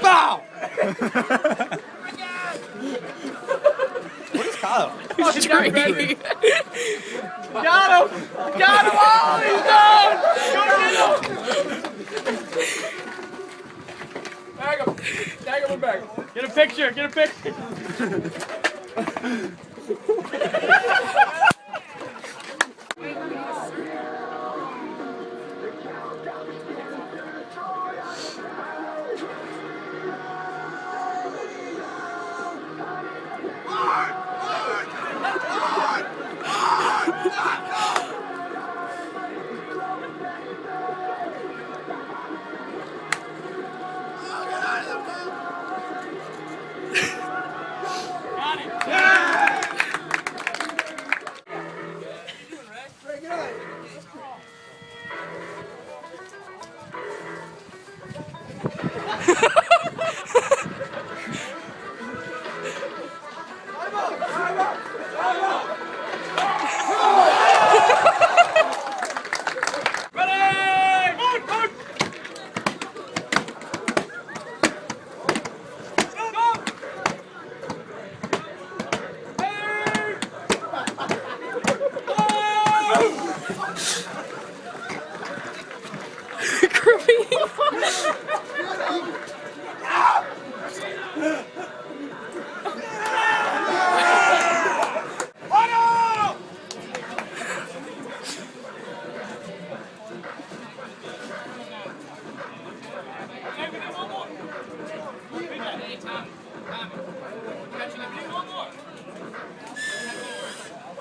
Bow! What is Kyle? Oh, he's not ready. Got him! Got him! Oh, he's down! Tag him! Tag him back. Get a picture! Get a picture!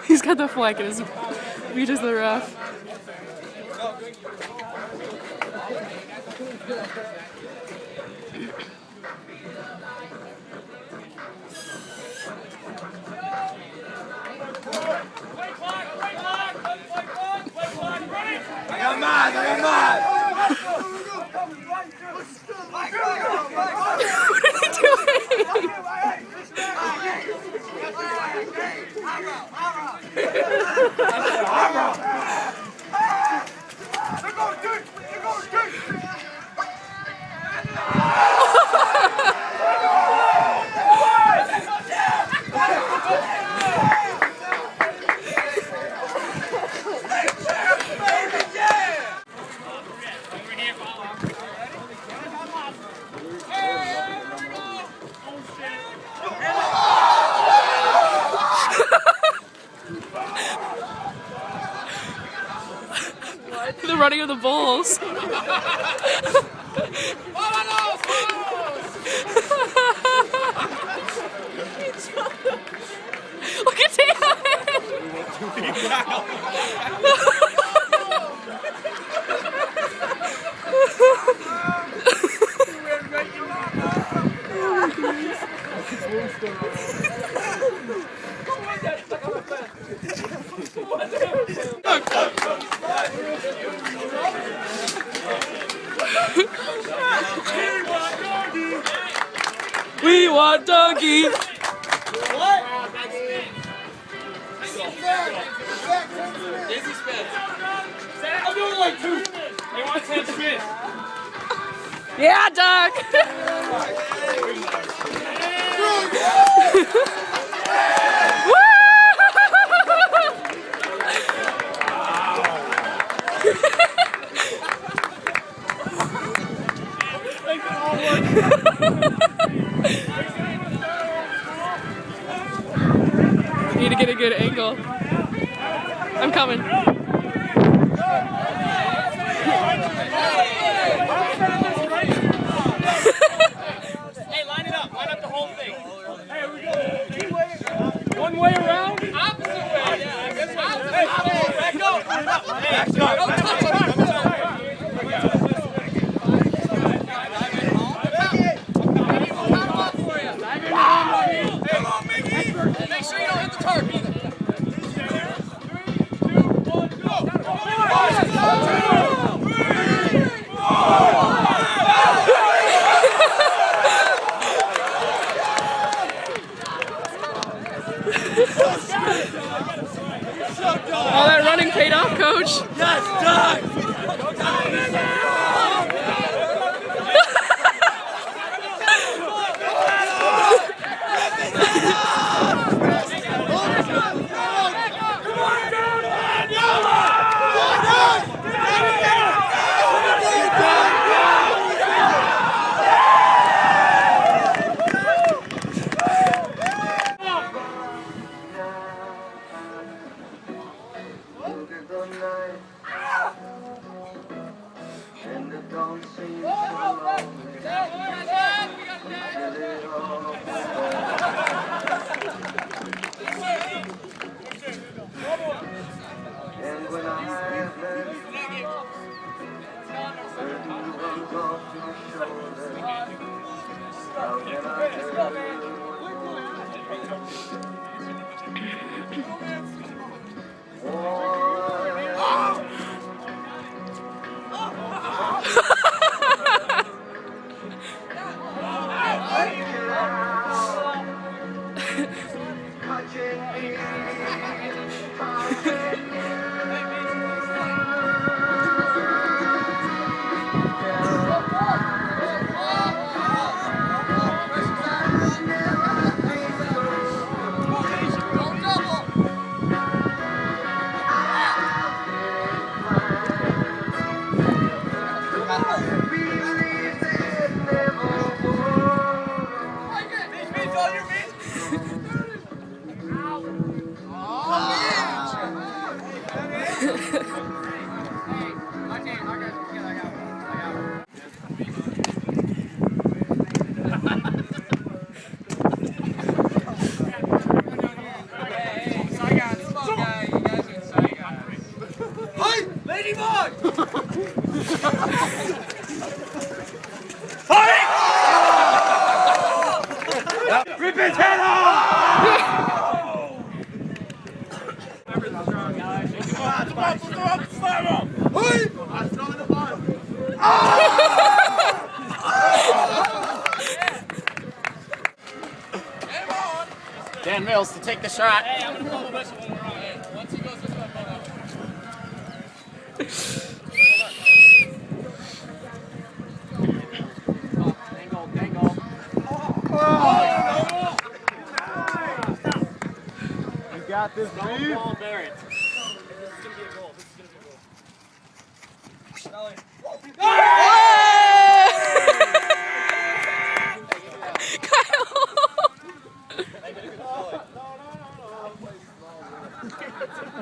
He's got the flag in his reaches the ref. I got mad! I got mad! What are you doing? The running of the bulls. Look at him! We want donkey. What? Dizzy spin. I'm doing like two. He wants 10 spin. Yeah, Doug. Need to get a good angle. I'm coming. Hey, line it up. Line up the whole thing. Hey, here we go. One way around? Opposite way. Yeah, this way. Hey, back up. Hey, don't touch it. Make sure you don't hit the tarp either. 3, 2, 1, go! All that running getting paid off, coach. Yes, Doug! Rip his head off! Dan Mills to take the shot. Hey, I'm gonna follow this one around. Once he goes this way, dangle. You got this, dude. Ball, bear it. This is gonna be a goal.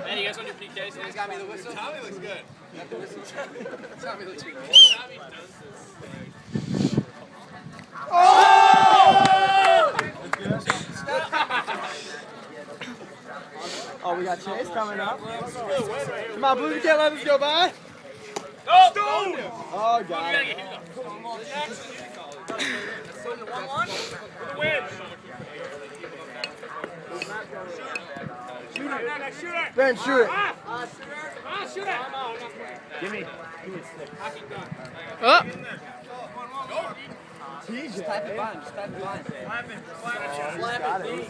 Hey, you guys want your PKs? You guys got me the whistle? Tommy looks good. Got the whistle? Tommy looks good. Tommy does this. Oh, we got Chase coming up. Come on, Blue, you can't let us go by. Go! Stone! Oh, got it. Win! Ben, shoot it. Shoot it! Give me a stick. Oh. TJ. Just type it behind. Got it.